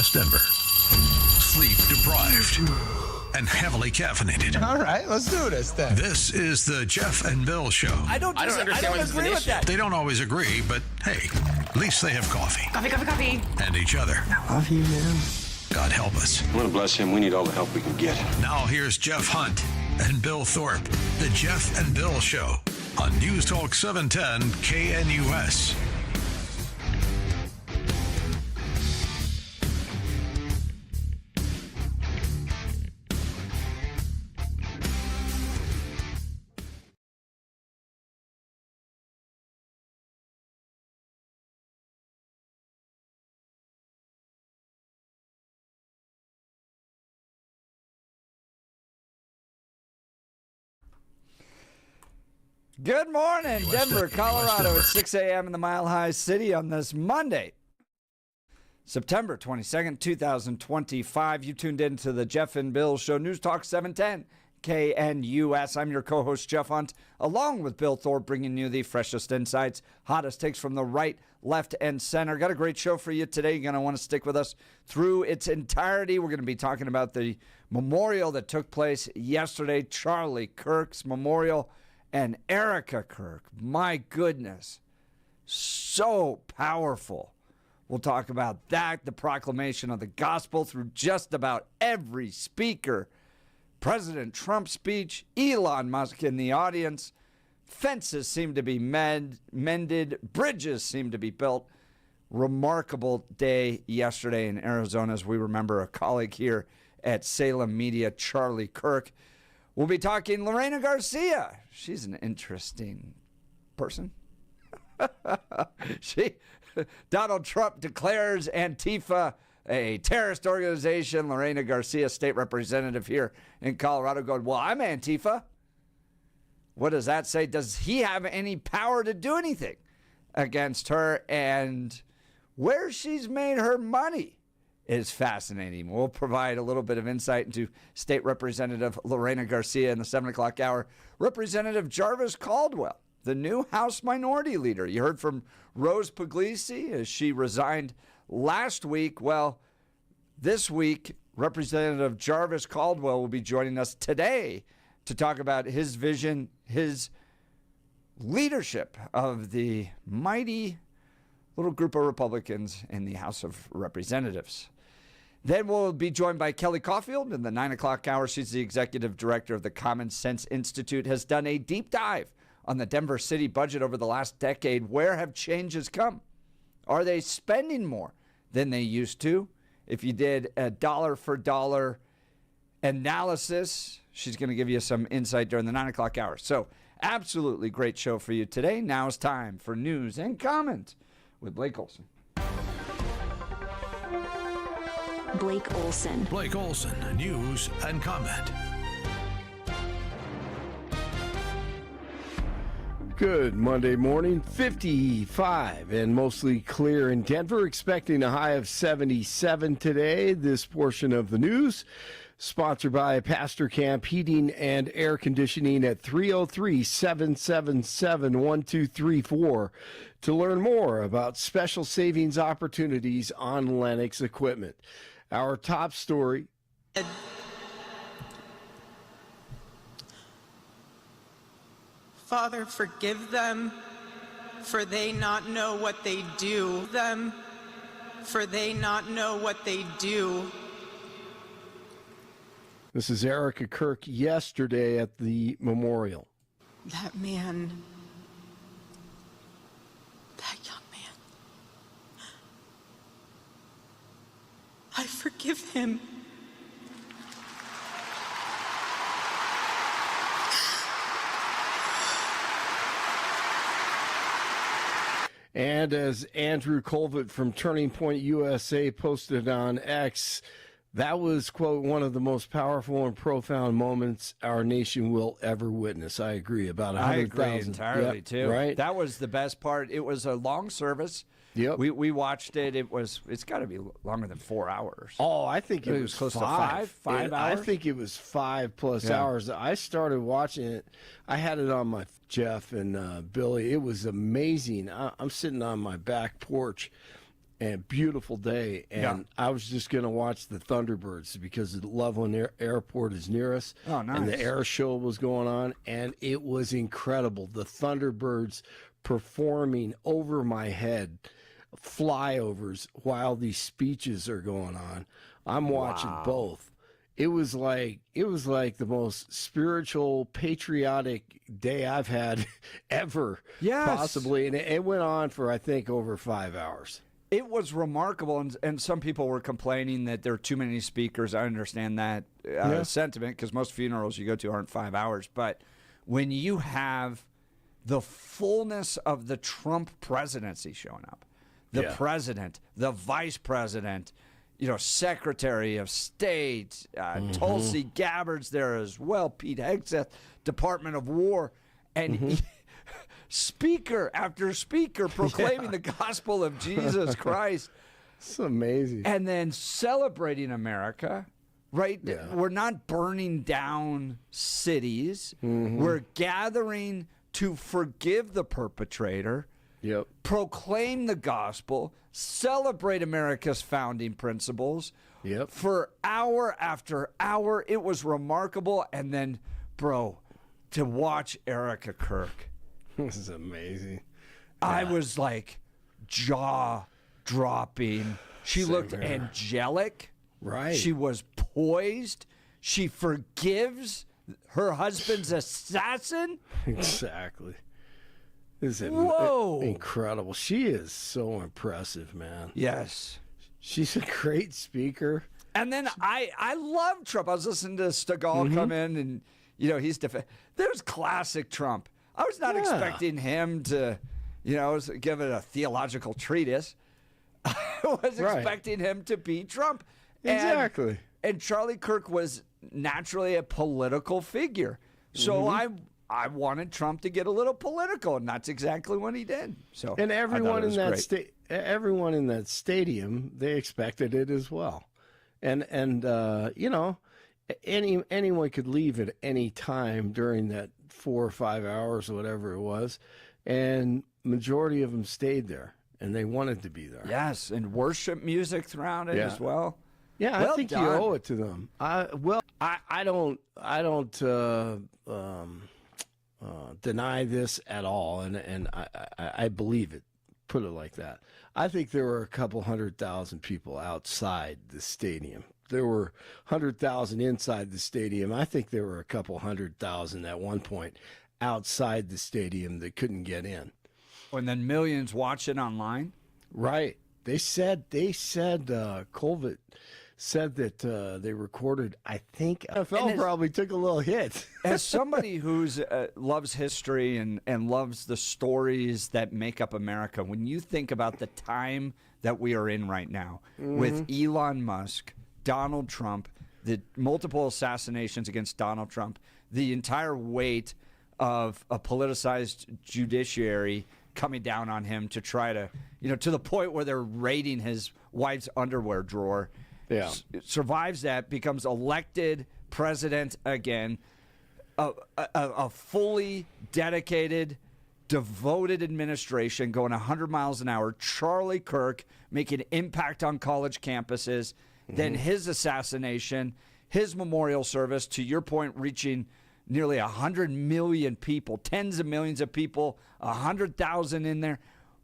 West Denver. Sleep deprived and heavily caffeinated. All right, let's do this then. This is the Jeff and Bill Show. I don't understand why agree with that. They don't always agree, but hey, at least they have coffee. Coffee. And each other. I love you, man. God help us. I want to bless him. We need all the help we can get. Now here's Jeff Hunt and Bill Thorpe. The Jeff and Bill Show on News Talk 710 KNUS. Good morning, Denver, Colorado. Denver. It's 6 a.m. in the Mile High City on this Monday, September 22nd, 2025. You tuned in to the Jeff and Bill Show, News Talk 710 KNUS. I'm your co-host, Jeff Hunt, along with Bill Thorpe, bringing you the freshest insights, hottest takes from the right, left, and center. Got a great show for you today. You're going to want to stick with us through its entirety. We're going to be talking about the memorial that took place yesterday, Charlie Kirk's memorial. And Erica Kirk, my goodness, so powerful. We'll talk about that, the proclamation of the gospel through just about every speaker. President Trump's speech, Elon Musk in the audience. Fences seem to be mended. Bridges seem to be built. Remarkable day yesterday in Arizona as we remember a colleague here at Salem Media, Charlie Kirk. We'll be talking Lorena Garcia. She's an interesting person. Donald Trump declares Antifa a terrorist organization. Lorena Garcia, state representative here in Colorado, going, well, I'm Antifa. What does that say? Does he have any power to do anything against her? And where she's made her money is fascinating. We'll provide a little bit of insight into State Representative Lorena Garcia in the 7 o'clock hour. Representative Jarvis Caldwell, the new House Minority Leader. You heard from Rose Puglisi as she resigned last week. Well, this week, Representative Jarvis Caldwell will be joining us today to talk about his vision, his leadership of the mighty little group of Republicans in the House of Representatives. Then we'll be joined by Kelly Caulfield in the 9 o'clock hour. She's the executive director of the Common Sense Institute, has done a deep dive on the Denver city budget over the last decade. Where have changes come? Are they spending more than they used to? If you did a dollar for dollar analysis, she's going to give you some insight during the 9 o'clock hour. So absolutely great show for you today. Now it's time for news and comment with Blake Olson. Blake Olson. Blake Olson, news and comment. Good Monday morning, 55 and mostly clear in Denver, expecting a high of 77 today. This portion of the news sponsored by Pastor Camp Heating and Air Conditioning at 303-777-1234 to learn more about special savings opportunities on Lennox equipment. Our top story. Father, forgive them, for they not know what they do. For they not know what they do. This is Erica Kirk yesterday at the memorial. That man, that young man, I forgive him. And as Andrew Colvett from Turning Point USA posted on X, that was, quote, one of the most powerful and profound moments our nation will ever witness. I agree. About 100,000. I agree entirely, too. Right? That was the best part. It was a long service. Yep. We watched it. It's got to be longer than 4 hours. Oh, I think it was close five. to 5 hours. I think it was 5+ hours. I started watching it. I had it on my Jeff and Billy. It was amazing. I'm sitting on my back porch, and beautiful day. And I was just going to watch the Thunderbirds because the Loveland Airport is near us. Oh, nice. And the air show was going on, and it was incredible. The Thunderbirds performing over my head, flyovers while these speeches are going on. I'm watching both. It was like the most spiritual, patriotic day I've had ever, possibly. And it went on for, I think, over 5 hours. It was remarkable, and some people were complaining that there are too many speakers. I understand that sentiment because most funerals you go to aren't 5 hours. But when you have the fullness of the Trump presidency showing up, the president, the vice president, Secretary of State, Tulsi Gabbard's there as well, Pete Hegseth, Department of War, and speaker after speaker proclaiming the gospel of Jesus Christ. It's amazing. And then celebrating America, right? Yeah. We're not burning down cities. We're gathering to forgive the perpetrator, proclaim the gospel, celebrate America's founding principles. For hour after hour, it was remarkable. And then, bro, to watch Erica Kirk. This is amazing. I was like jaw dropping. She looked angelic. Right. She was poised. She forgives her husband's assassin. Exactly. This is incredible. She is so impressive, man. Yes. She's a great speaker. And then I love Trump. I was listening to Stegall come in, and he's there's classic Trump. I was not expecting him to, give it a theological treatise. I was expecting him to be Trump. Exactly. And Charlie Kirk was naturally a political figure. So I wanted Trump to get a little political, and that's exactly what he did. So and everyone in that stadium, they expected it as well. And anyone could leave at any time during that 4 or 5 hours or whatever it was, and majority of them stayed there, and they wanted to be there. Yes, and worship music throughout it as well. Yeah, well I think done. you owe it to them. I don't deny this at all, and I believe it. Put it like that. I think there were a couple 100,000 people outside the stadium. There were 100,000 inside the stadium. I think there were a couple 100,000 at one point outside the stadium that couldn't get in. And then millions watching online. Right. They said Colvett said that they recorded, I think, NFL probably took a little hit. As somebody who's loves history and loves the stories that make up America, when you think about the time that we are in right now with Elon Musk, Donald Trump, the multiple assassinations against Donald Trump, the entire weight of a politicized judiciary coming down on him to try to, to the point where they're raiding his wife's underwear drawer. Yeah. Survives that, becomes elected president again, a fully dedicated, devoted administration going 100 miles an hour, Charlie Kirk making impact on college campuses, then his assassination, his memorial service, to your point, reaching nearly 100 million people, tens of millions of people, 100,000 in there.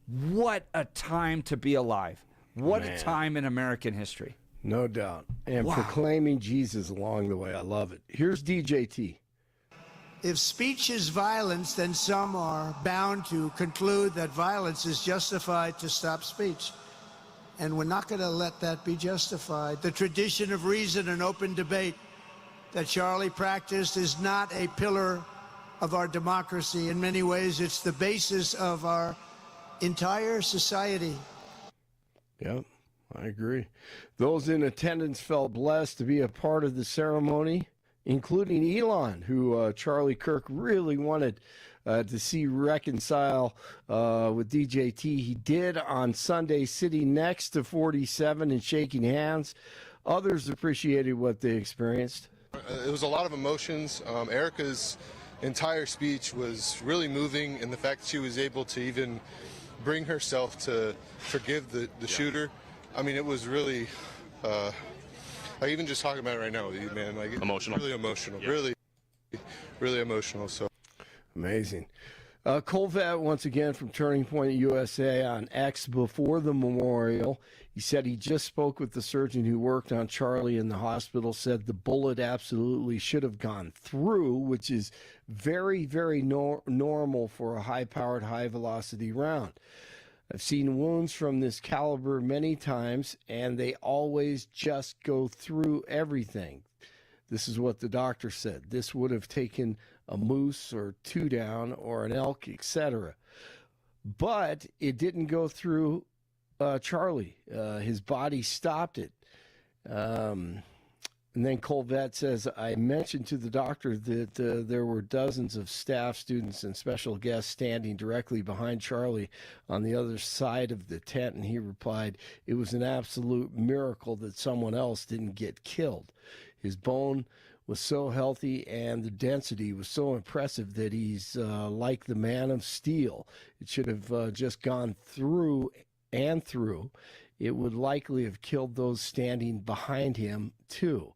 What a time to be alive. What a time in American history. No doubt. And proclaiming Jesus along the way. I love it. Here's DJT. If speech is violence, then some are bound to conclude that violence is justified to stop speech. And we're not going to let that be justified. The tradition of reason and open debate that Charlie practiced is not a pillar of our democracy. In many ways, it's the basis of our entire society. Yep, I agree. Those in attendance felt blessed to be a part of the ceremony, including Elon, who Charlie Kirk really wanted to see reconcile with DJT. He did on Sunday, sitting next to 47 and shaking hands. Others appreciated what they experienced. It was a lot of emotions. Erica's entire speech was really moving, and the fact that she was able to even bring herself to forgive the shooter. I mean, it was really, like even just talking about it right now with you, man, like Emotional. really emotional, Yeah. really emotional. So Amazing. Colvett, once again, from Turning Point USA on X before the memorial. He said he just spoke with the surgeon who worked on Charlie in the hospital, said the bullet absolutely should have gone through, which is very, very normal for a high-powered, high-velocity round. I've seen wounds from this caliber many times, and they always just go through everything. This is what the doctor said. This would have taken a moose or two down or an elk, etc. But it didn't go through Charlie. His body stopped it. And then Colvett says, I mentioned to the doctor that there were dozens of staff, students, and special guests standing directly behind Charlie on the other side of the tent, and he replied, it was an absolute miracle that someone else didn't get killed. His bone was so healthy and the density was so impressive that he's like the man of steel. It should have just gone through and through. It would likely have killed those standing behind him, too.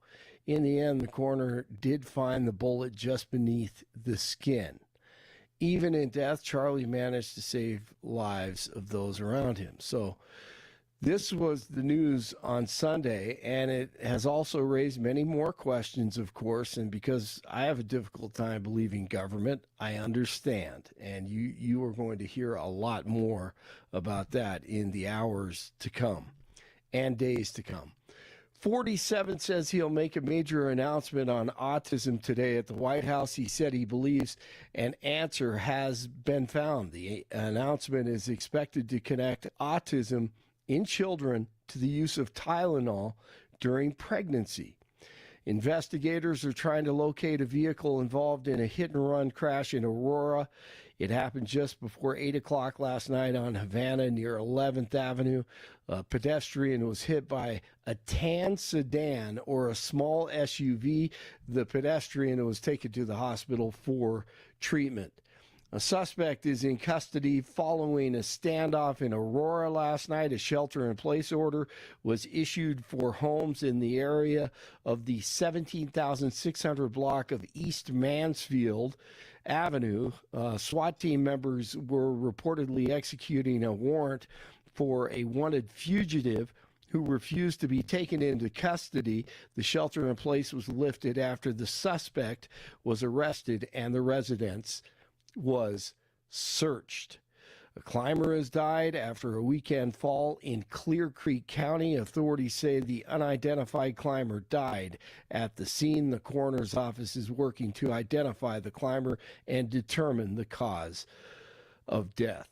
In the end, the coroner did find the bullet just beneath the skin. Even in death, Charlie managed to save lives of those around him. So this was the news on Sunday, and it has also raised many more questions, of course, and because I have a difficult time believing government, I understand, and you are going to hear a lot more about that in the hours to come and days to come. 47 says he'll make a major announcement on autism today at the White House. He said he believes an answer has been found. The announcement is expected to connect autism in children to the use of Tylenol during pregnancy. Investigators are trying to locate a vehicle involved in a hit-and-run crash in Aurora. It happened just before 8 o'clock last night on Havana near 11th Avenue. A pedestrian was hit by a tan sedan or a small SUV. The pedestrian was taken to the hospital for treatment. A suspect is in custody following a standoff in Aurora last night. A shelter-in-place order was issued for homes in the area of the 17,600 block of East Mansfield Avenue. SWAT team members were reportedly executing a warrant for a wanted fugitive who refused to be taken into custody. The shelter-in-place was lifted after the suspect was arrested and the residence was searched. A climber has died after a weekend fall in Clear Creek County. Authorities say the unidentified climber died at the scene. The coroner's office is working to identify the climber and determine the cause of death.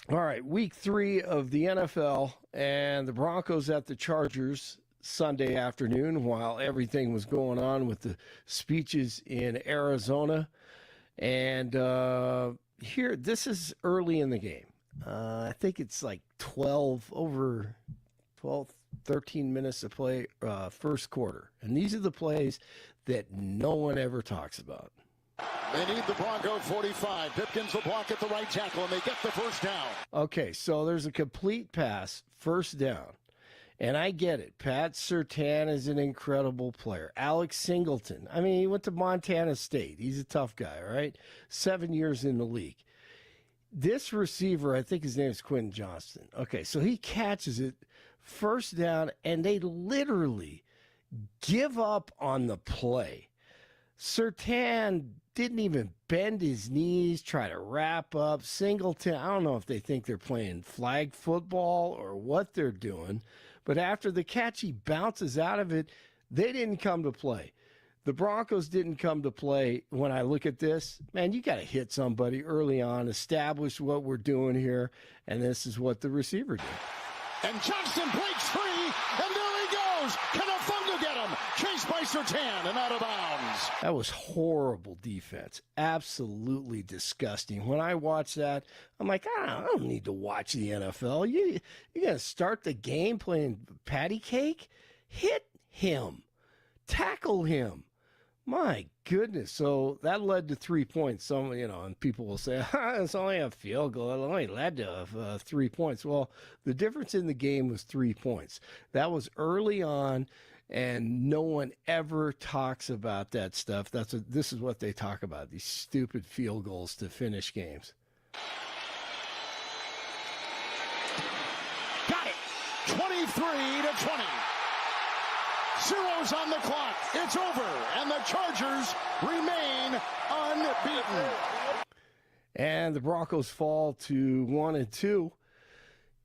All right, week 3 of the NFL, and the Broncos at the Chargers Sunday afternoon while everything was going on with the speeches in Arizona. And here, this is early in the game. I think it's like 13 minutes to play first quarter. And these are the plays that no one ever talks about. They need the Bronco 45. Pipkins will block at the right tackle, and they get the first down. Okay, so there's a complete pass, first down. And I get it. Pat Surtain is an incredible player. Alex Singleton. I mean, he went to Montana State. He's a tough guy, right? 7 years in the league. This receiver, I think his name is Quentin Johnston. Okay, so he catches it first down, and they literally give up on the play. Surtain didn't even bend his knees, try to wrap up. Singleton, I don't know if they think they're playing flag football or what they're doing. But after the catch, he bounces out of it. They didn't come to play. The Broncos didn't come to play. When I look at this, man, you got to hit somebody early on, establish what we're doing here, and this is what the receiver did. And Johnston breaks free, and there he goes. Can Afunga get him? Chased by Surtain and out of bounds. That was horrible defense. Absolutely disgusting. When I watch that, I'm like, I don't need to watch the NFL. You're going to start the game playing patty cake? Hit him. Tackle him. My goodness. So that led to 3 points. Some, and people will say, it's only a field goal. It only led to 3 points. Well, the difference in the game was 3 points. That was early on, and no one ever talks about that stuff. This is what they talk about, these stupid field goals to finish games. Got it. 23-20. Zeros on the clock. It's over, and the Chargers remain unbeaten. And the Broncos fall to 1-2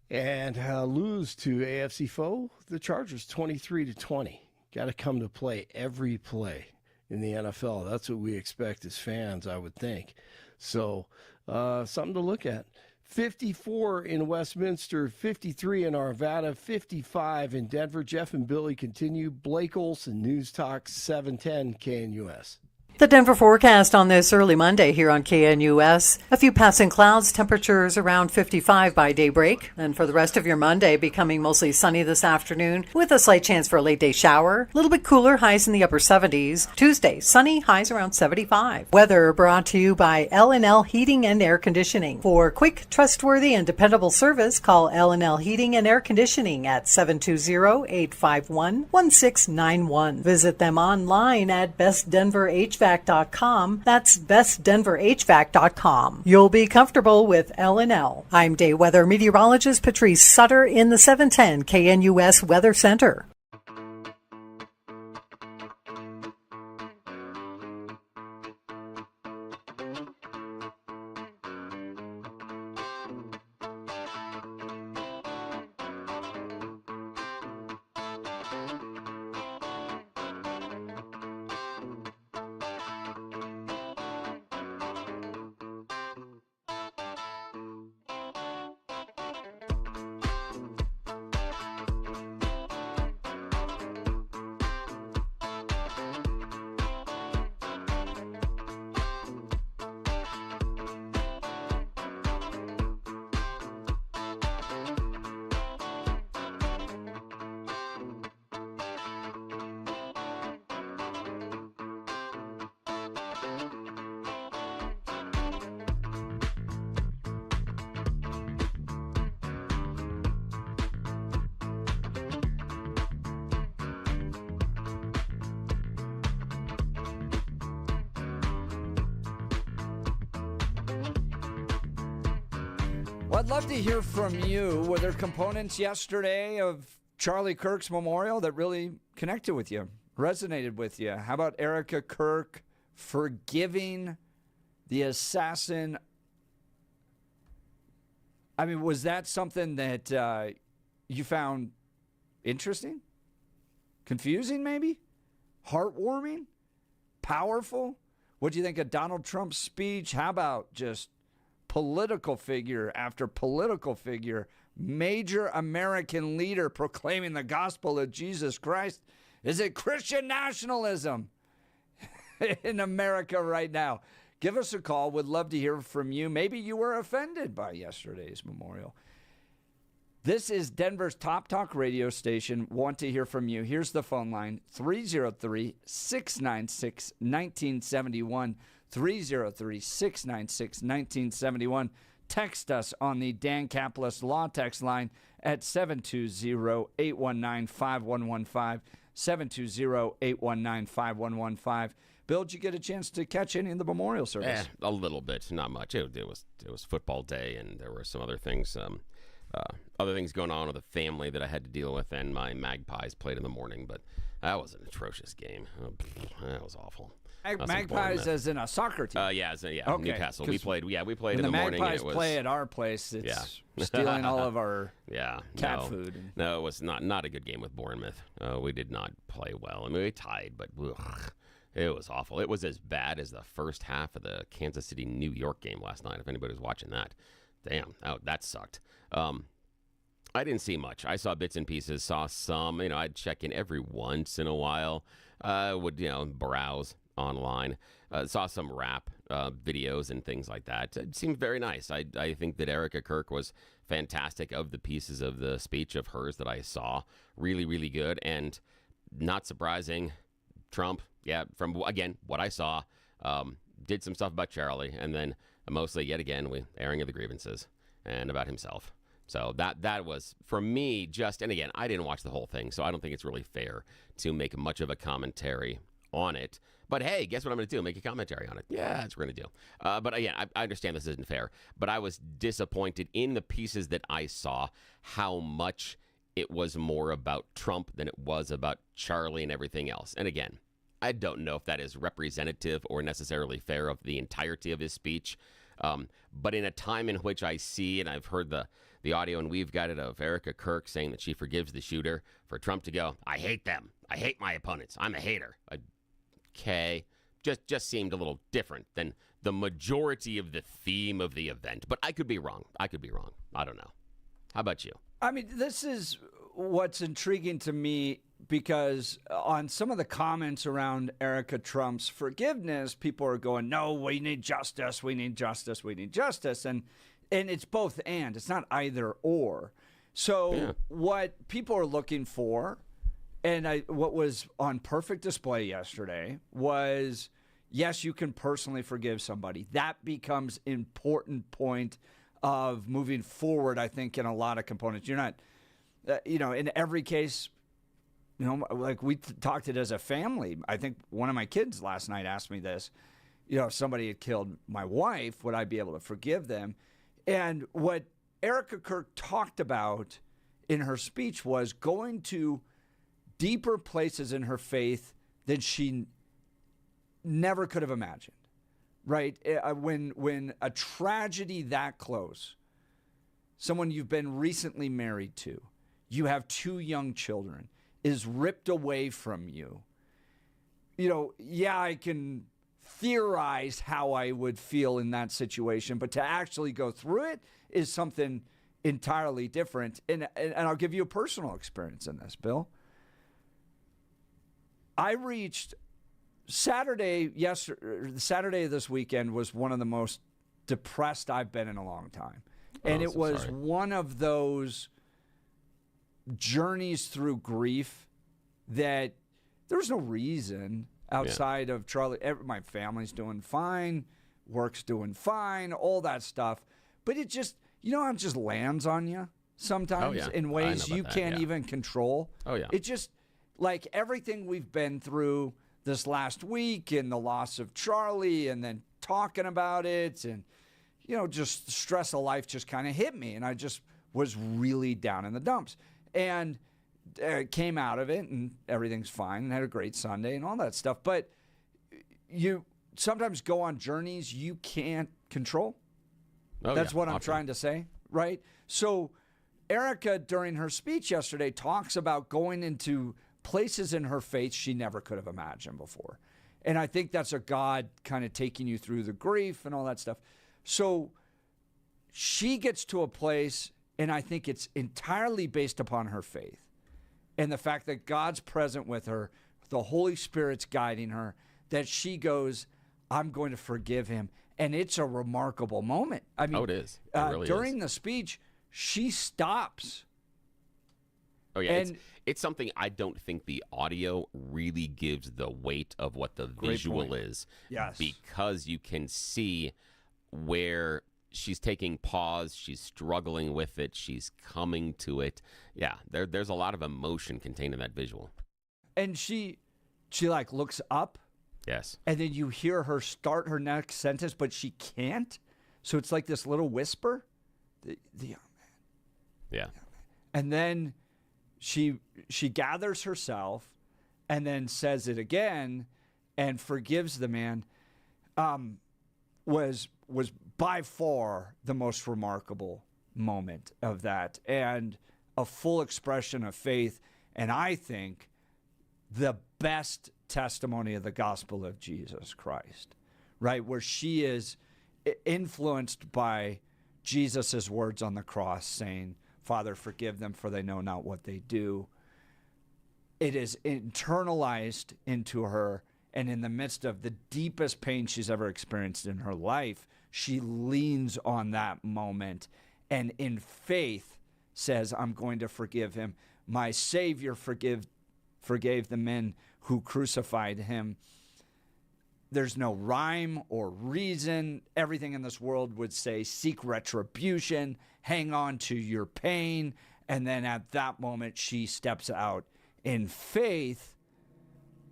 and lose to AFC foe, the Chargers, 23-20. Got to come to play every play in the NFL. That's what we expect as fans, I would think. So something to look at. 54 in Westminster, 53 in Arvada, 55 in Denver. Jeff and Billy continue. Blake Olson, News Talk 710 KNUS. The Denver forecast on this early Monday here on KNUS. A few passing clouds, temperatures around 55 by daybreak. And for the rest of your Monday, becoming mostly sunny this afternoon with a slight chance for a late day shower. A little bit cooler, highs in the upper 70s. Tuesday, sunny, highs around 75. Weather brought to you by L&L Heating and Air Conditioning. For quick, trustworthy, and dependable service, call L&L Heating and Air Conditioning at 720-851-1691. Visit them online at bestdenverhvac.com. That's bestdenverhvac.com. You'll be comfortable with L&L. I'm day weather meteorologist Patrice Sutter in the 710 KNUS Weather Center. Well, I'd love to hear from you. Were there components yesterday of Charlie Kirk's memorial that really connected with you, resonated with you? How about Erica Kirk forgiving the assassin? I mean, was that something that you found interesting? Confusing, maybe? Heartwarming? Powerful? What do you think of Donald Trump's speech? How about just political figure after political figure, major American leader proclaiming the gospel of Jesus Christ? Is it Christian nationalism in America right now? Give us a call. Would love to hear from you. Maybe you were offended by yesterday's memorial. This is Denver's top talk radio station. Want to hear from you. Here's the phone line, 303-696-1971. 303-696-1971. Text us on the Dan Caplis Law text line at 720-819-5115. 720-819-5115. Bill, did you get a chance to catch any in the memorial service? A little bit, not much. It was football day, and there were some other things going on with the family that I had to deal with, and my Magpies played in the morning, but that was an atrocious game. That was awful. Magpies as in a soccer team? Okay. Newcastle. We played in the morning. Magpies play at our place, it's stealing all of our cat food. No, it was not a good game with Bournemouth. We did not play well. I mean, we tied, but it was awful. It was as bad as the first half of the Kansas City-New York game last night, if anybody was watching that. Damn, that sucked. I didn't see much. I saw bits and pieces, saw some. I'd check in every once in a while. Would browse online. Saw some rap videos and things like that. It seemed very nice. I think that Erica Kirk was fantastic. Of the pieces of the speech of hers that I saw, really, really good, and not surprising, Trump, yeah, from, again, what I saw, did some stuff about Charlie, and then mostly, yet again, airing of the grievances and about himself. So that was, for me, and again, I didn't watch the whole thing, so I don't think it's really fair to make much of a commentary on it. But hey, guess what I'm going to do? Make a commentary on it. Yeah, that's what we're going to do. But again, I understand this isn't fair, but I was disappointed in the pieces that I saw, how much it was more about Trump than it was about Charlie and everything else. And again, I don't know if that is representative or necessarily fair of the entirety of his speech. But in a time in which I see, and I've heard the audio, and we've got it, of Erica Kirk saying that she forgives the shooter, for Trump to go, I hate them. I hate my opponents. I'm a hater. Okay. Just seemed a little different than the majority of the theme of the event. But I could be wrong. I don't know. How about you? I mean, this is what's intriguing to me, because on some of the comments around Erica Trump's forgiveness, people are going, no, we need justice, we need justice, we need justice. And it's both and. It's not either or. So what people are looking for, and what was on perfect display yesterday, was, yes, you can personally forgive somebody. That becomes important point of moving forward, I think, in a lot of components. You're not, in every case, like we talked it as a family. I think one of my kids last night asked me this. If somebody had killed my wife, would I be able to forgive them? And what Erica Kirk talked about in her speech was going to deeper places in her faith than she never could have imagined. Right? When a tragedy that close, someone you've been recently married to, you have 2 young children, is ripped away from you. I can theorize how I would feel in that situation, but to actually go through it is something entirely different. And I'll give you a personal experience in this, Bill. I reached Saturday of this weekend was one of the most depressed I've been in a long time. And it was one of those journeys through grief that there's no reason outside of Charlie. My family's doing fine, work's doing fine, all that stuff. But it just, it just lands on you sometimes in ways you can't even control. Oh, yeah. It just, like everything we've been through this last week, and the loss of Charlie, and then talking about it, and, just the stress of life just kind of hit me. And I just was really down in the dumps. And came out of it, and everything's fine, and had a great Sunday and all that stuff. But you sometimes go on journeys you can't control. That's what I'm trying to say, right? So Erica, during her speech yesterday, talks about going into places in her faith she never could have imagined before. And I think that's a God kind of taking you through the grief and all that stuff. So she gets to a place, and I think it's entirely based upon her faith and the fact that God's present with her, the Holy Spirit's guiding her, that she goes, I'm going to forgive him. And it's a remarkable moment. I mean, it is. It really during the speech, she stops. Oh, yeah. It's something I don't think the audio really gives the weight of what the visual is. Yes. Because you can see where she's taking pause, she's struggling with it, she's coming to it. Yeah, there's a lot of emotion contained in that visual. And she like looks up. Yes. And then you hear her start her next sentence, but she can't. So it's like this little whisper. The young man. Yeah. And then she gathers herself and then says it again and forgives the man. Was by far the most remarkable moment of that, and a full expression of faith, and I think the best testimony of the gospel of Jesus Christ, right? Where she is influenced by Jesus's words on the cross saying, Father, forgive them, for they know not what they do. It is internalized into her, and in the midst of the deepest pain she's ever experienced in her life, she leans on that moment and in faith says, I'm going to forgive him. My Savior forgave the men who crucified him. There's no rhyme or reason. Everything in this world would say, seek retribution, hang on to your pain. And then at that moment, she steps out in faith,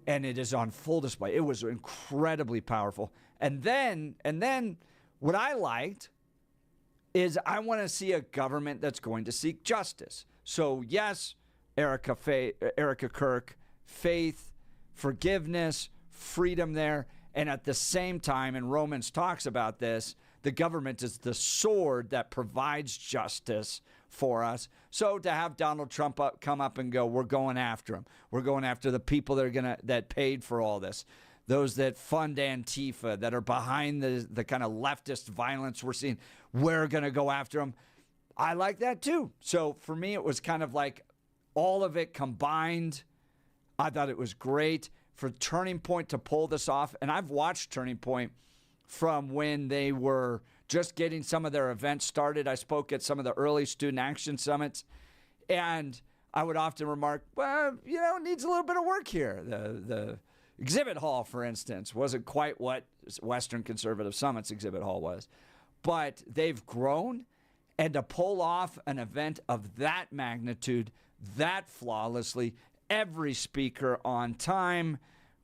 and it is on full display. It was incredibly powerful. And then what I liked is I want to see a government that's going to seek justice. So yes, Erica Kirk, faith, forgiveness, freedom there. And at the same time, and Romans talks about this, the government is the sword that provides justice for us. So to have Donald Trump come up and go, we're going after him. We're going after the people that paid for all this. Those that fund Antifa, that are behind the kind of leftist violence we're seeing, we're going to go after them. I like that too. So for me, it was kind of like all of it combined. I thought it was great for Turning Point to pull this off. And I've watched Turning Point from when they were just getting some of their events started. I spoke at some of the early student action summits, and I would often remark, well, it needs a little bit of work here. The exhibit hall, for instance, wasn't quite what Western Conservative Summit's exhibit hall was, but they've grown, and to pull off an event of that magnitude, that flawlessly, every speaker on time,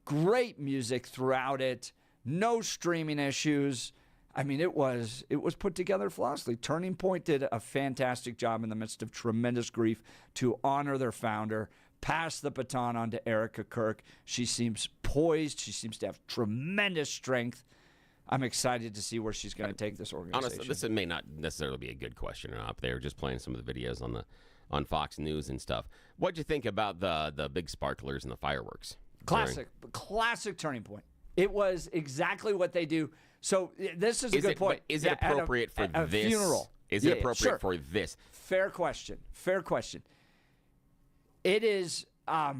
great music throughout it, no streaming issues. I mean, it was put together flawlessly. Turning Point did a fantastic job in the midst of tremendous grief to honor their founder, pass the baton on to Erica Kirk. She seems poised. She seems to have tremendous strength. I'm excited to see where she's going to take this organization. Honestly, this may not necessarily be a good question or not. They were just playing some of the videos on Fox News and stuff. What'd you think about the big sparklers and the fireworks? Classic Turning Point. It was exactly what they do. So this is a good point. Is it appropriate for this funeral? Is it appropriate for this? Fair question. It is. I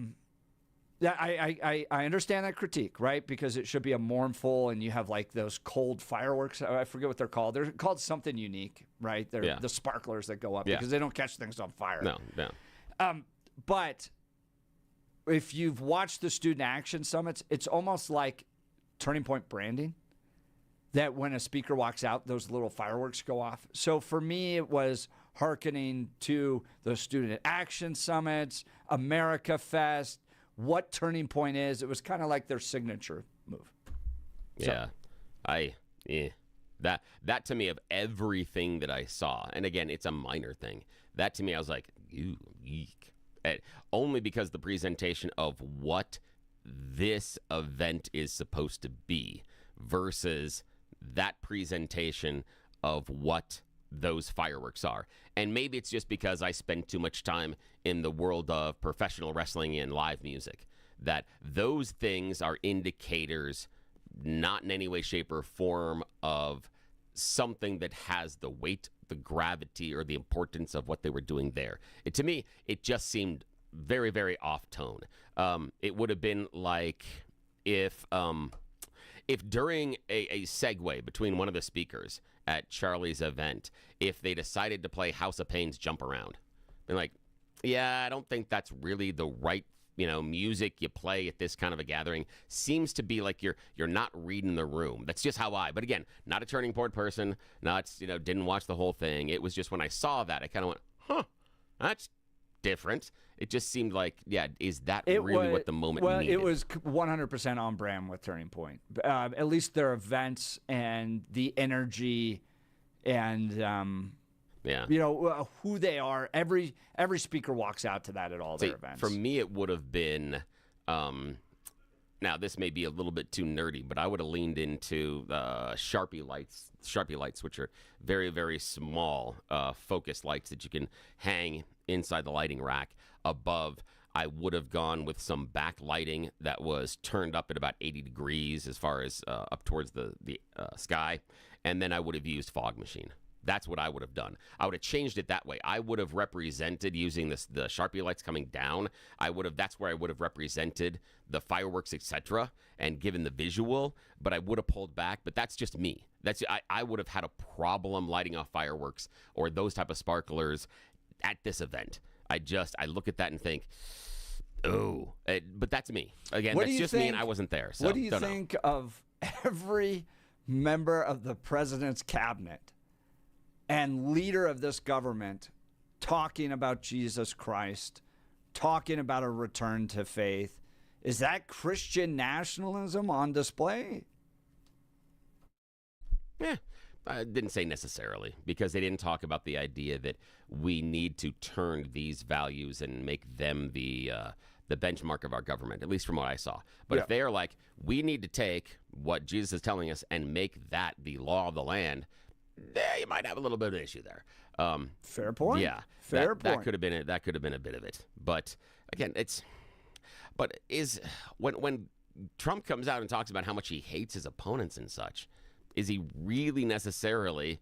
understand that critique, right? Because it should be a mournful, and you have like those cold fireworks. I forget what they're called. They're called something unique, right? They're the sparklers that go up because they don't catch things on fire. No. But if you've watched the student action summits, it's almost like Turning Point branding, that when a speaker walks out, those little fireworks go off. So for me, it was hearkening to the student action summits, America Fest, what Turning Point is. It was kind of like their signature move. Yeah. That to me, of everything that I saw, and again, it's a minor thing, that to me, I was like, eek. Only because the presentation of what this event is supposed to be versus that presentation of what those fireworks are. And maybe it's just because I spend too much time in the world of professional wrestling and live music, that those things are indicators, not in any way, shape, or form of something that has the weight, the gravity, or the importance of what they were doing there. To me, it just seemed very, very off tone. It would have been like if during a segue between one of the speakers at Charlie's event, if they decided to play House of Pain's Jump Around, been like, yeah, I don't think that's really the right, music you play at this kind of a gathering. Seems to be like you're not reading the room. That's just how but again, not a Turning Point person, didn't watch the whole thing. It was just when I saw that, I kind of went, that's different. It just seemed like, is that really what the moment needed? It was 100% on brand with Turning Point. At least their events and the energy and, who they are. Every speaker walks out to that at all their events. For me, it would have been, now this may be a little bit too nerdy, but I would have leaned into Sharpie lights, which are very, very small focus lights that you can hang inside the lighting rack above. I would have gone with some backlighting that was turned up at about 80 degrees as far as up towards the sky, and then I would have used fog machine. That's what I would have done. I would have changed it that way. I would have represented using the Sharpie lights coming down. That's where I would have represented the fireworks, etc., and given the visual. But I would have pulled back. But that's just me. I would have had a problem lighting off fireworks or those type of sparklers at this event. I look at that and think, But that's me. Again, What do that's you just me, think- and I wasn't there. So what do you don't know. think of every member of the president's cabinet and leader of this government talking about Jesus Christ, talking about a return to faith? Is that Christian nationalism on display? Yeah, I didn't say necessarily, because they didn't talk about the idea that we need to turn these values and make them the benchmark of our government, at least from what I saw. But if they are like, we need to take what Jesus is telling us and make that the law of the land, you might have a little bit of an issue there. Fair point. Yeah, fair that point. could have been it. That could have been a bit of it. But again, when Trump comes out and talks about how much he hates his opponents and such, is he really necessarily?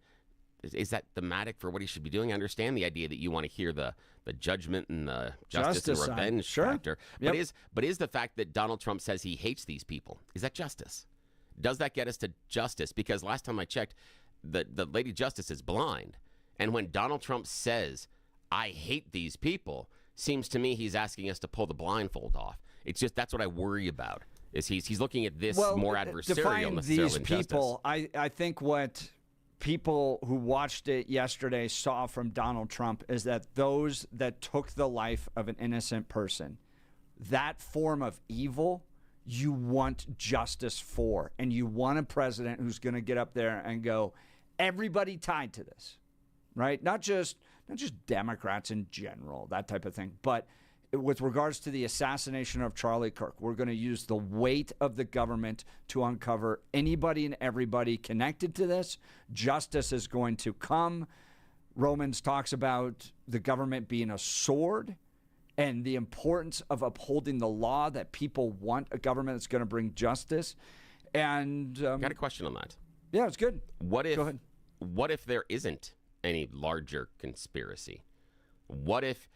Is that thematic for what he should be doing? I understand the idea that you want to hear the judgment and the justice and revenge factor. Yep. But is the fact that Donald Trump says he hates these people, is that justice? Does that get us to justice? Because last time I checked, the Lady Justice is blind. And when Donald Trump says, I hate these people, seems to me he's asking us to pull the blindfold off. It's just, that's what I worry about, is he's looking at this more adversarial define necessarily these than justice. people, I think what people who watched it yesterday saw from Donald Trump is that those that took the life of an innocent person, that form of evil, you want justice for. And you want a president who's going to get up there and go, everybody tied to this, right? Not just Democrats in general, that type of thing, but with regards to the assassination of Charlie Kirk, we're going to use the weight of the government to uncover anybody and everybody connected to this. Justice is going to come. Romans talks about the government being a sword and the importance of upholding the law, that people want a government that's going to bring justice. And got a question on that. Yeah, it's good. Go ahead. What if there isn't any larger conspiracy? What if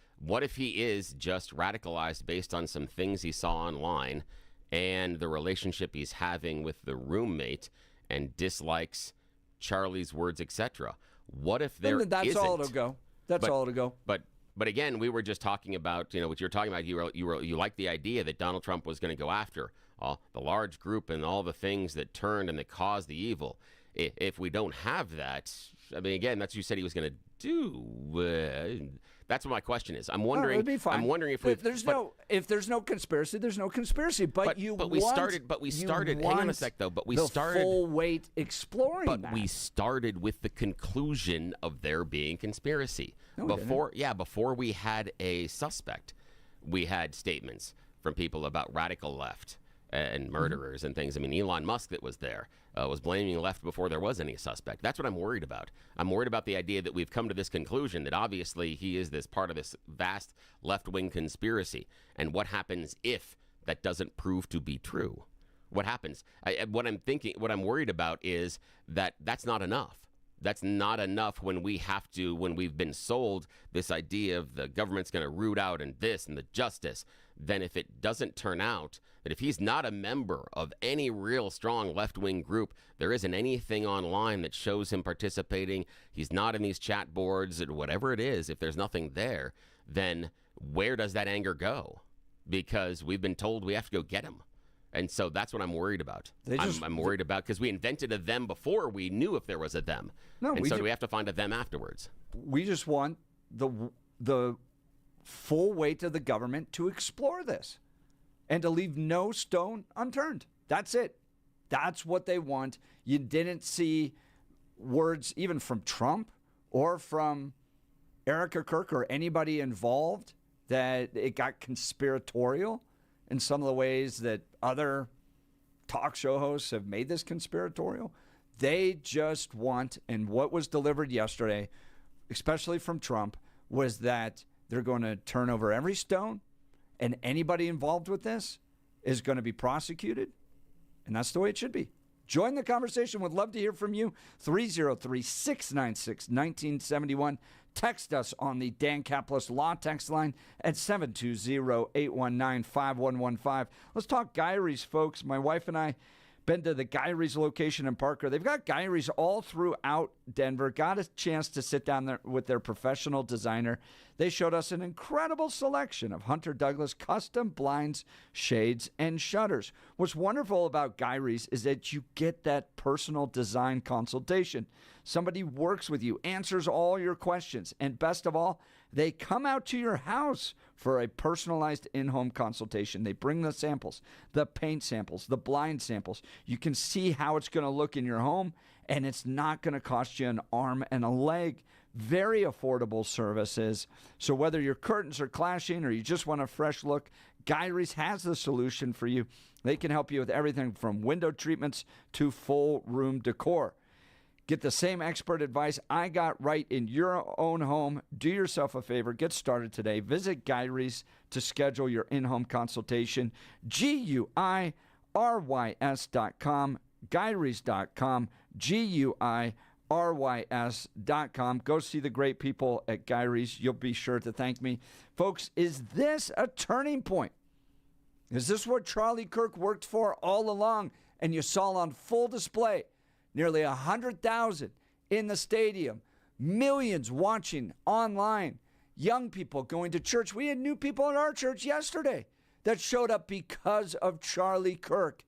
he is just radicalized based on some things he saw online and the relationship he's having with the roommate and dislikes Charlie's words, etc.? What if there isn't? That's all it'll go. That's all it'll go. But again, we were just talking about, what you were talking about. You liked the idea that Donald Trump was going to go after the large group and all the things that turned and that caused the evil. If we don't have that, I mean, again, that's what you said he was going to do. That's what my question is. I'm wondering. It'd be fine. I'm wondering if if there's no conspiracy, there's no conspiracy. But we started. Hang on a sec, though. But we started full weight exploring. But that. we started with the conclusion of there being conspiracy. No, before we had a suspect, we had statements from people about radical left and murderers and things. I mean, Elon Musk that was there was blaming left before there was any suspect. That's what I'm worried about. I'm worried about the idea that we've come to this conclusion that obviously he is this part of this vast left-wing conspiracy. And what happens if that doesn't prove to be true? What happens? What I'm worried about is that that's not enough. That's not enough when we've been sold this idea of the government's going to root out and this and the justice. Then if it doesn't turn out that if he's not a member of any real strong left-wing group, there isn't anything online that shows him participating, he's not in these chat boards or whatever it is, if there's nothing there, then where does that anger go? Because we've been told we have to go get him. And so that's what I'm worried about. I'm worried about because we invented a them before we knew if there was a them. Do we have to find a them afterwards? We just want the full weight of the government to explore this and to leave no stone unturned. That's it. That's what they want. You didn't see words even from Trump or from Erica Kirk or anybody involved that it got conspiratorial in some of the ways that other talk show hosts have made this conspiratorial. They just want, and what was delivered yesterday, especially from Trump, was that they're going to turn over every stone and anybody involved with this is going to be prosecuted. And that's the way it should be. Join the conversation. Would love to hear from you. 303-696-1971. Text us on the Dan Caplis Law text line at 720-819-5115. Let's talk Gyrie's, folks. My wife and I Been to the Gyrie's location in Parker. They've got Gyrie's all throughout Denver. Got a chance to sit down there with their professional designer. They showed us an incredible selection of Hunter Douglas custom blinds, shades, and shutters. What's wonderful about Gyrie's is that you get that personal design consultation. Somebody works with you, answers all your questions, and best of all, they come out to your house for a personalized in-home consultation. They bring the samples, the paint samples, the blind samples. You can see how it's going to look in your home, and it's not going to cost you an arm and a leg. Very affordable services. So whether your curtains are clashing or you just want a fresh look, Gyrie's has the solution for you. They can help you with everything from window treatments to full room decor. Get the same expert advice I got right in your own home. Do yourself a favor. Get started today. Visit Gyrie's to schedule your in-home consultation. GUIRYS.com, Gyrie's.com, GUIRYS.com. Go see the great people at Gyrie's. You'll be sure to thank me. Folks, is this a turning point? Is this what Charlie Kirk worked for all along and you saw on full display? Nearly 100,000 in the stadium, millions watching online, young people going to church. We had new people in our church yesterday that showed up because of Charlie Kirk.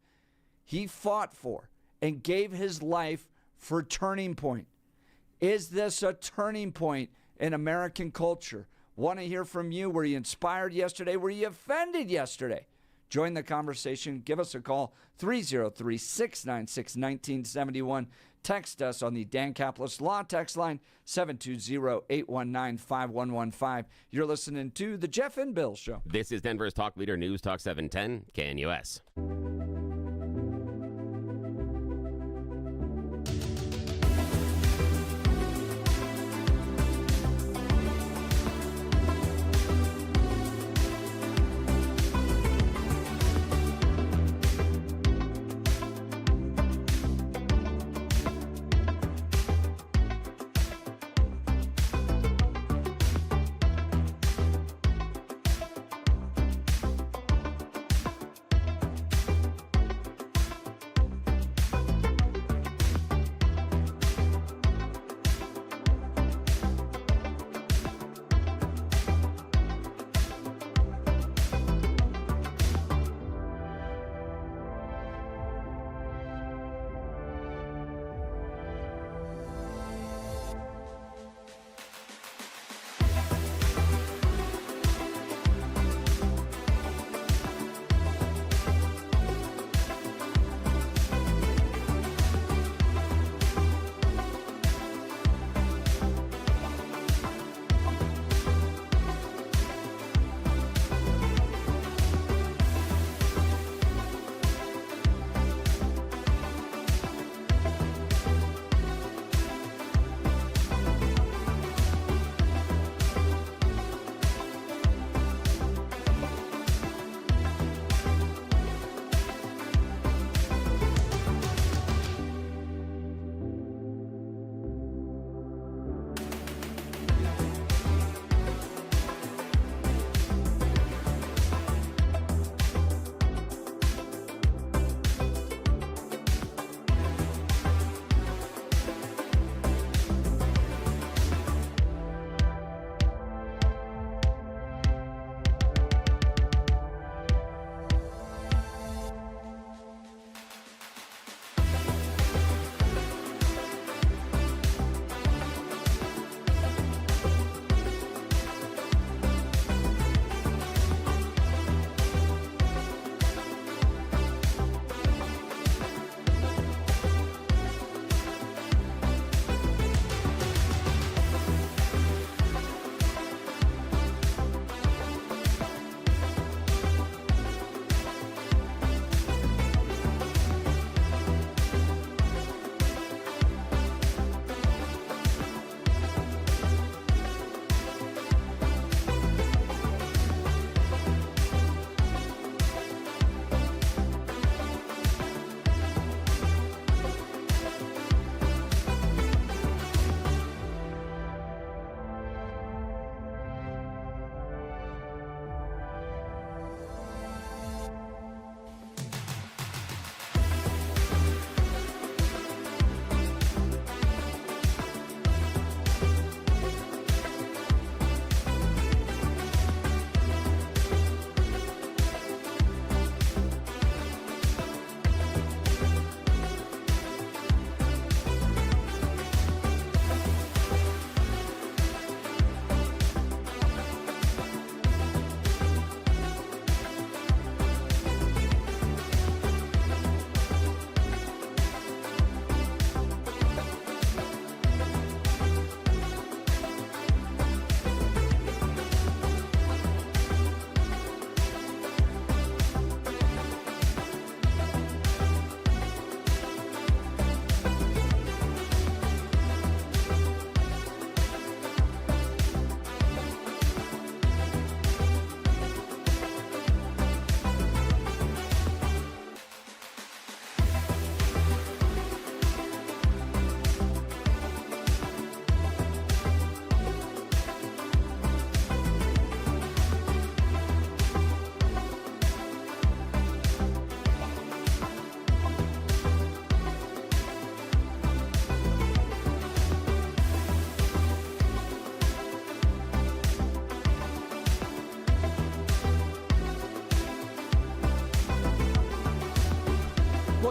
He fought for and gave his life for Turning Point. Is this a turning point in American culture? Want to hear from you. Were you inspired yesterday? Were you offended yesterday? Join the conversation. Give us a call, 303-696-1971. Text us on the Dan Caplis Law text line, 720-819-5115. You're listening to The Jeff and Bill Show. This is Denver's Talk Leader News Talk 710 KNUS.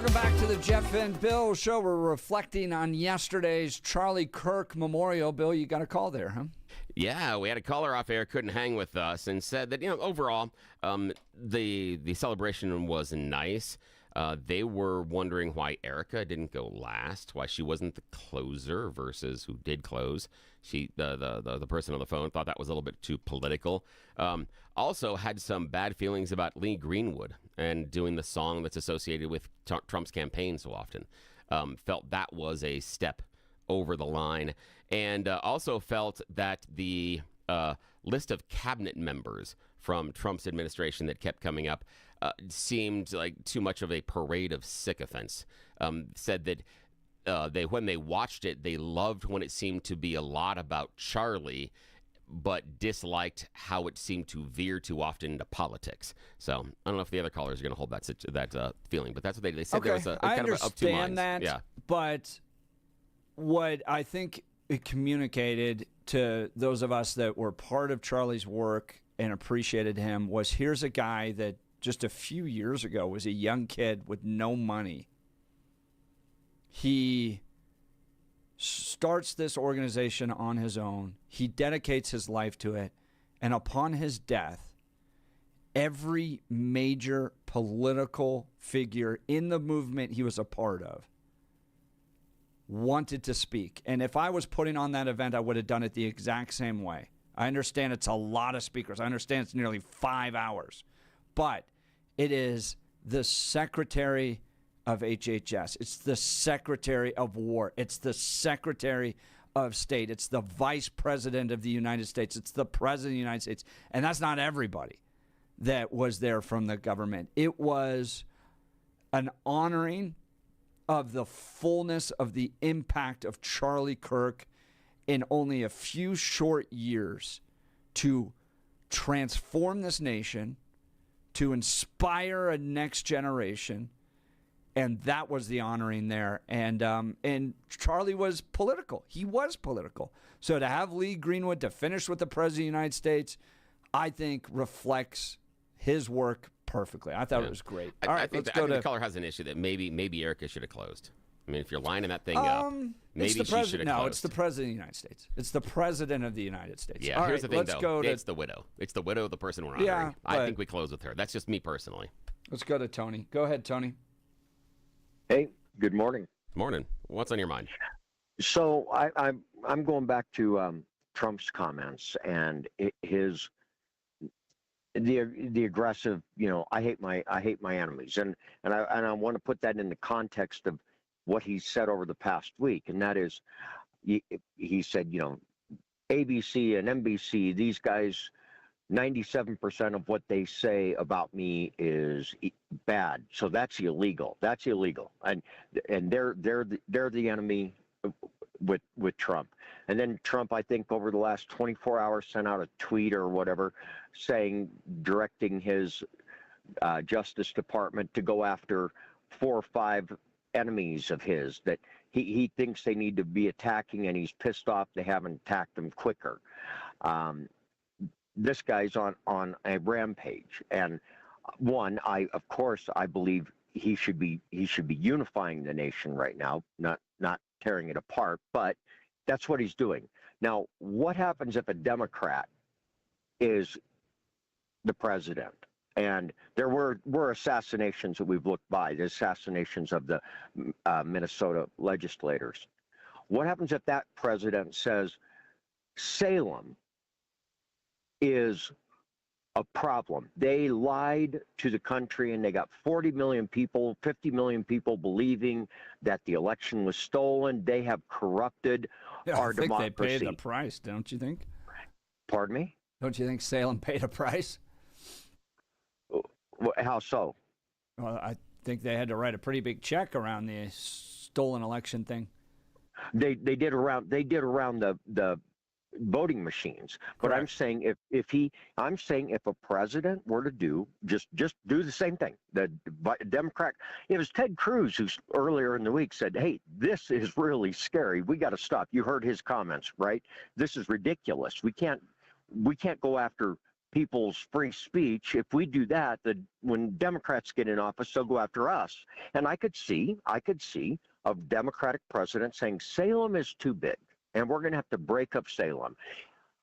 Welcome back to the Jeff and Bill Show. We're reflecting on yesterday's Charlie Kirk Memorial. Bill, you got a call there, huh? Yeah, we had a caller off air, couldn't hang with us, and said that, overall, the celebration was nice. They were wondering why Erica didn't go last, why she wasn't the closer versus who did close. The person on the phone thought that was a little bit too political. Also had some bad feelings about Lee Greenwood and doing the song that's associated with Trump's campaign so often. Felt that was a step over the line, and also felt that the list of cabinet members from Trump's administration that kept coming up seemed like too much of a parade of sycophants. Said that when they watched it, they loved when it seemed to be a lot about Charlie, but disliked how it seemed to veer too often into politics. So I don't know if the other callers are going to hold that feeling, but that's what they said. Okay, There was a I kind of a up two minds. understand that, Yeah. but what I think it communicated to those of us that were part of Charlie's work and appreciated him was, here's a guy that just a few years ago was a young kid with no money. He starts this organization on his own. He dedicates his life to it. And upon his death, every major political figure in the movement he was a part of wanted to speak. And if I was putting on that event, I would have done it the exact same way. I understand it's a lot of speakers. I understand it's nearly 5 hours. But it is the Secretary of HHS. It's the Secretary of War. It's the Secretary of State. It's the Vice President of the United States. It's the President of the United States. And that's not everybody that was there from the government. It was an honoring of the fullness of the impact of Charlie Kirk in only a few short years to transform this nation, to inspire a next generation. And that was the honoring there. And Charlie was political. He was political. So to have Lee Greenwood to finish with the President of the United States, I think reflects his work perfectly. I thought it was great. All right, I think the caller has an issue that maybe Erica should have closed. I mean, if you're lining that thing up, maybe she should have closed. No, it's the President of the United States. It's the President of the United States. Yeah, here's the thing, though. It's the widow. It's the widow of the person we're honoring. Yeah, I think we close with her. That's just me personally. Let's go to Tony. Go ahead, Tony. Hey, good morning. Morning. What's on your mind? So I'm going back to Trump's comments and the aggressive. I hate my enemies, and I want to put that in the context of what he said over the past week, and that is, he said, ABC and NBC, these guys, 97% of what they say about me is bad. So that's illegal. That's illegal. And they're the enemy with Trump. And then Trump, I think over the last 24 hours, sent out a tweet or whatever directing his Justice Department to go after 4 or 5 enemies of his that he thinks they need to be attacking, and he's pissed off they haven't attacked him quicker. This guy's on a rampage, and I believe he should be unifying the nation right now, not tearing it apart. But that's what he's doing. Now, what happens if a Democrat is the president? And there were assassinations that we've looked by, the assassinations of the Minnesota legislators. What happens if that president says Salem is a problem? They lied to the country, and they got 40 million people, 50 million people believing that the election was stolen. They have corrupted our democracy. I think they paid the price, don't you think? Pardon me? Don't you think Salem paid a price? How so? Well, I think they had to write a pretty big check around the stolen election thing. They did around the voting machines. But Correct. I'm saying if a president were to do just do the same thing, the Democrat, it was Ted Cruz who earlier in the week said, "Hey, this is really scary. We got to stop." You heard his comments, right? This is ridiculous. We can't go after people's free speech. If we do that, when Democrats get in office, they'll go after us. And I could see a Democratic president saying Salem is too big, and we're going to have to break up Salem.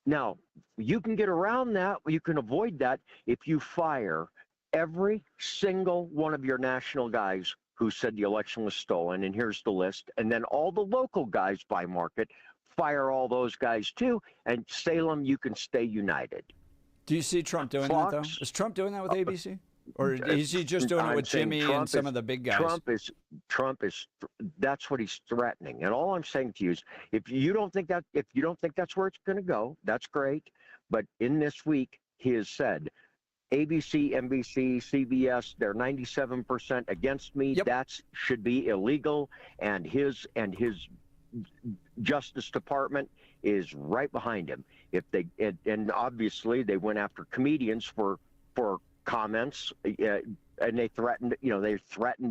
Now, you can get around that. You can avoid that if you fire every single one of your national guys who said the election was stolen, and here's the list, and then all the local guys by market, fire all those guys too, and Salem, you can stay united. Do you see Trump doing that, though? Is Trump doing that with ABC? Or is he just doing it with Jimmy and some of the big guys? Trump is, that's what he's threatening. And all I'm saying to you is, if you don't think that's where it's going to go, that's great. But in this week, he has said, ABC, NBC, CBS, they're 97% against me. Yep. That should be illegal. And his Justice Department is right behind him. If they and obviously they went after comedians for comments, and they threatened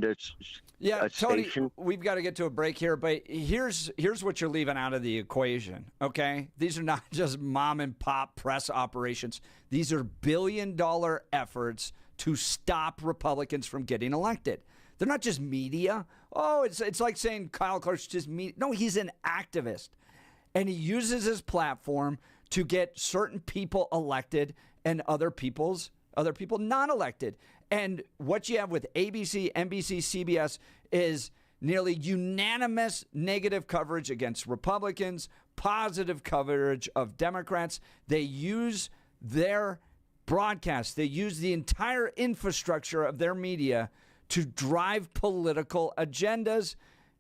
a station. We've got to get to a break here, but here's what you're leaving out of the equation, okay? These are not just mom and pop press operations. These are billion-dollar efforts to stop Republicans from getting elected. They're not just media. Oh, it's like saying Kyle Clark's just media. No, he's an activist, and he uses his platform to get certain people elected and other people not elected. And what you have with ABC, NBC, CBS is nearly unanimous negative coverage against Republicans, positive coverage of Democrats. They use their broadcast, they use the entire infrastructure of their media to drive political agendas.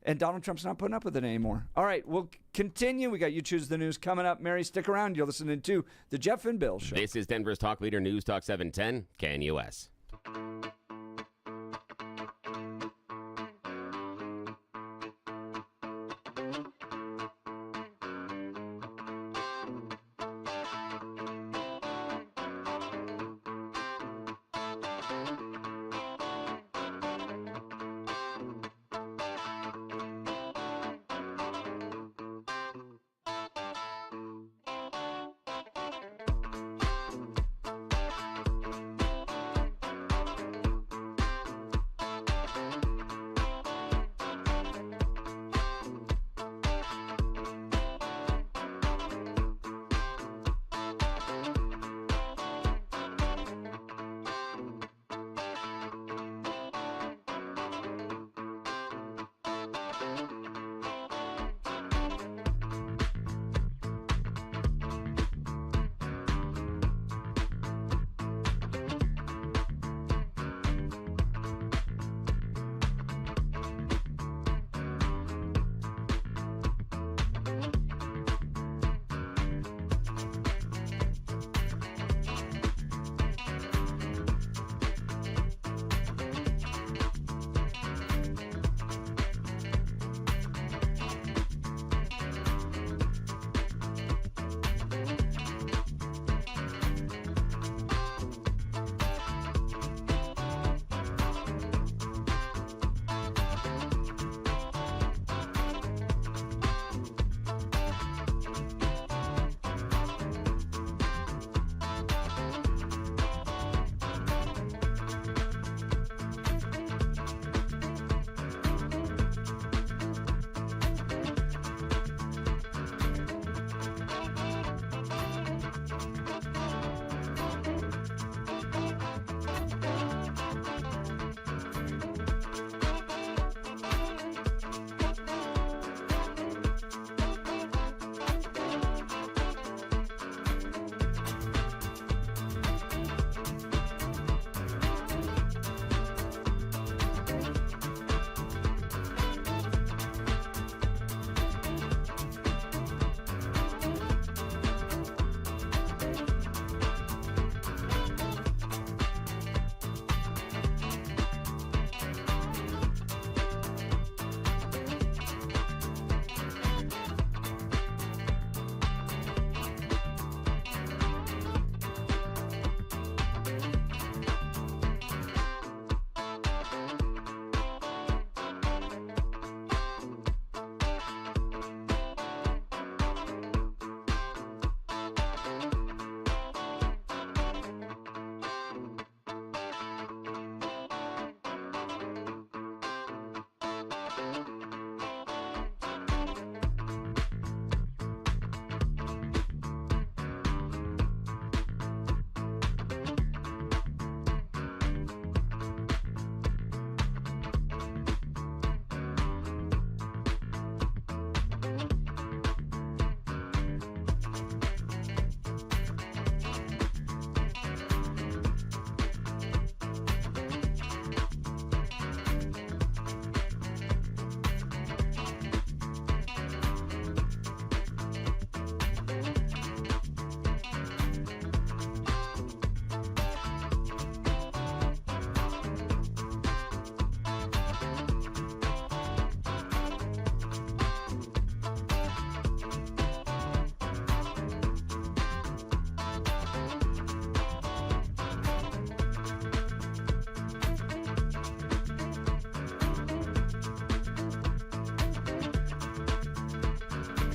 And Donald Trump's not putting up with it anymore. All right, we'll continue. We got You Choose the News coming up. Mary, stick around. You're listening to The Jeff and Bill Show. This is Denver's Talk Leader, News Talk 710, KNUS.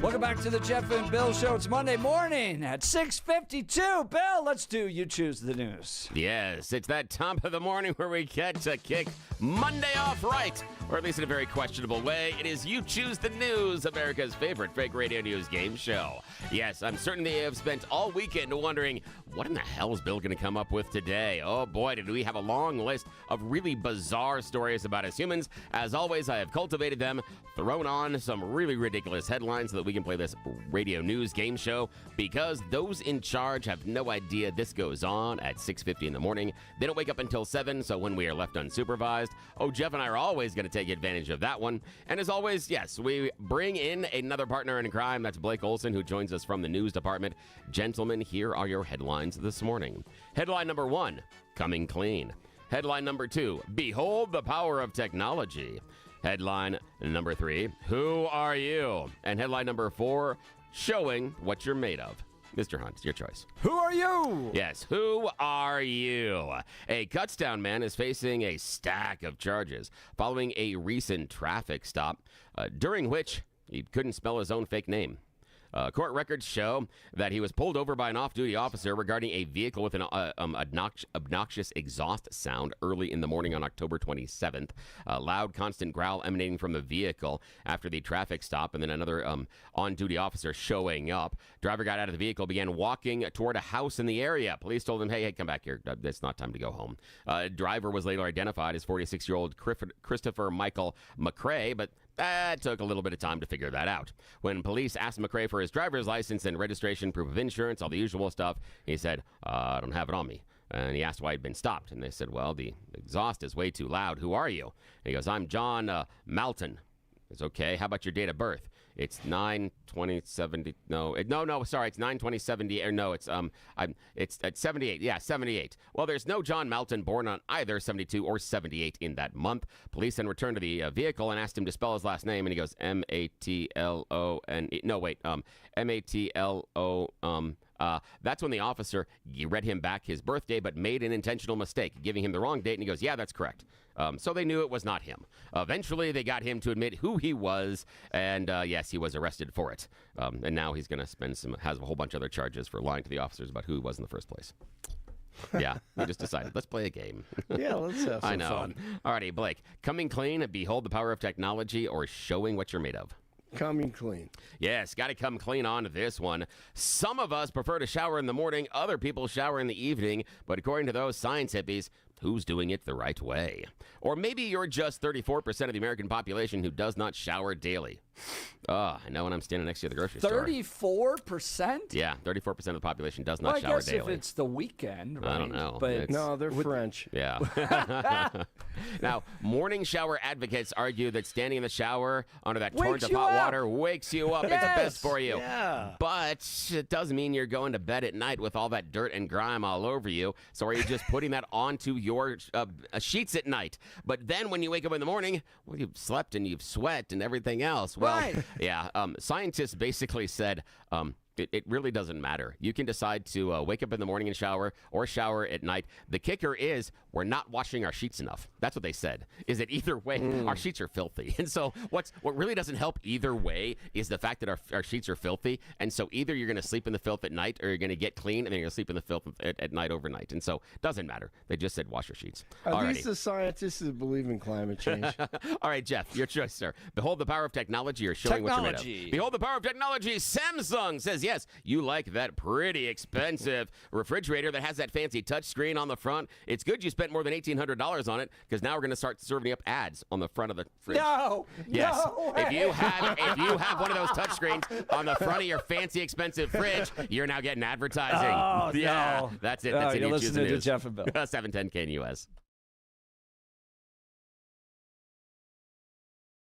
Welcome back to the Jeff and Bill Show. It's Monday morning at 6:52. Bill, let's do You Choose the News. Yes, it's that time of the morning where we get to kick Monday off right, or at least in a very questionable way. It is You Choose the News, America's favorite fake radio news game show. Yes, I'm certain that you have spent all weekend wondering, what in the hell is Bill going to come up with today? Oh boy, did we have a long list of really bizarre stories about us humans. As always, I have cultivated them, thrown on some really ridiculous headlines so that we can play this radio news game show, because those in charge have no idea this goes on at 6:50 in the morning. They don't wake up until 7, so when we are left unsupervised, Jeff and I are always going to take advantage of that one. And as always, yes, we bring in another partner in crime. That's Blake Olson, who joins us from the news department. Gentlemen, here are your headlines this morning. Headline number 1, coming clean. Headline number 2, behold the power of technology. Headline number 3, who are you? And headline number 4, showing what you're made of. Mr. Hunt, it's your choice. Who are you? Yes, who are you? A Kutztown man is facing a stack of charges following a recent traffic stop during which he couldn't spell his own fake name. Court records show that he was pulled over by an off-duty officer regarding a vehicle with an obnoxious exhaust sound early in the morning on October 27th. A loud, constant growl emanating from the vehicle after the traffic stop, and then another on-duty officer showing up. Driver got out of the vehicle, began walking toward a house in the area. Police told him, hey, come back here. It's not time to go home. Driver was later identified as 46-year-old Christopher Michael McCrae, but that took a little bit of time to figure that out. When police asked McCrae for his driver's license and registration, proof of insurance, all the usual stuff, he said, I don't have it on me. And he asked why he'd been stopped. And they said, well, the exhaust is way too loud. Who are you? And he goes, I'm John Malton. It's okay. How about your date of birth? It's 9/20/70. Sorry, it's 9/20/70. Or no, it's at 78. Yeah, 78. Well, there's no John Malton born on either 72 or 78 in that month. Police then returned to the vehicle and asked him to spell his last name, and he goes M-A-T-L-O-N-E. No, wait, M-A-T-L-O. That's when the officer read him back his birthday, but made an intentional mistake, giving him the wrong date, and he goes, yeah, that's correct. So they knew it was not him. Eventually, they got him to admit who he was, and yes, he was arrested for it. And now he's going to has a whole bunch of other charges for lying to the officers about who he was in the first place. Yeah, we just decided, let's play a game. Yeah, let's have some fun. Alrighty, Blake, coming clean, behold the power of technology, or showing what you're made of. Coming clean. Yes, got to come clean on this one. Some of us prefer to shower in the morning, other people shower in the evening, but according to those science hippies, who's doing it the right way? Or maybe you're just 34% of the American population who does not shower daily. I know when I'm standing next to you at the grocery store. 34%? Yeah, 34% of the population does not shower daily. I guess if it's the weekend, right? I don't know. But no, they're French. Yeah. Now, morning shower advocates argue that standing in the shower under that torrent of hot water wakes you up. Yes. It's the best for you. Yeah. But it does mean you're going to bed at night with all that dirt and grime all over you. So are you just putting that onto your sheets at night? But then when you wake up in the morning, well, you've slept and you've sweat and everything else. Well, right. Yeah. Scientists basically said it really doesn't matter. You can decide to wake up in the morning and shower, or shower at night. The kicker is we're not washing our sheets enough. That's what they said, is that either way, our sheets are filthy. And so what really doesn't help either way is the fact that our sheets are filthy. And so either you're going to sleep in the filth at night, or you're going to get clean, and then you're going to sleep in the filth at night overnight. And so it doesn't matter. They just said wash your sheets. At least the scientists that believe in climate change. All right, Jeff, your choice, sir. Behold the power of technology, or showing what you're made of. Behold the power of technology. Samsung says, yes, you like that pretty expensive refrigerator that has that fancy touch screen on the front. It's good you spent more than $1,800 on it, because now we're going to start serving up ads on the front of the fridge. No. Yes. No. If you have one of those touch screens on the front of your fancy expensive fridge, you're now getting advertising. Oh, yeah. no. That's it. That's it. You're You choose the listening to news. Jeff and Bill. 710 KNUS.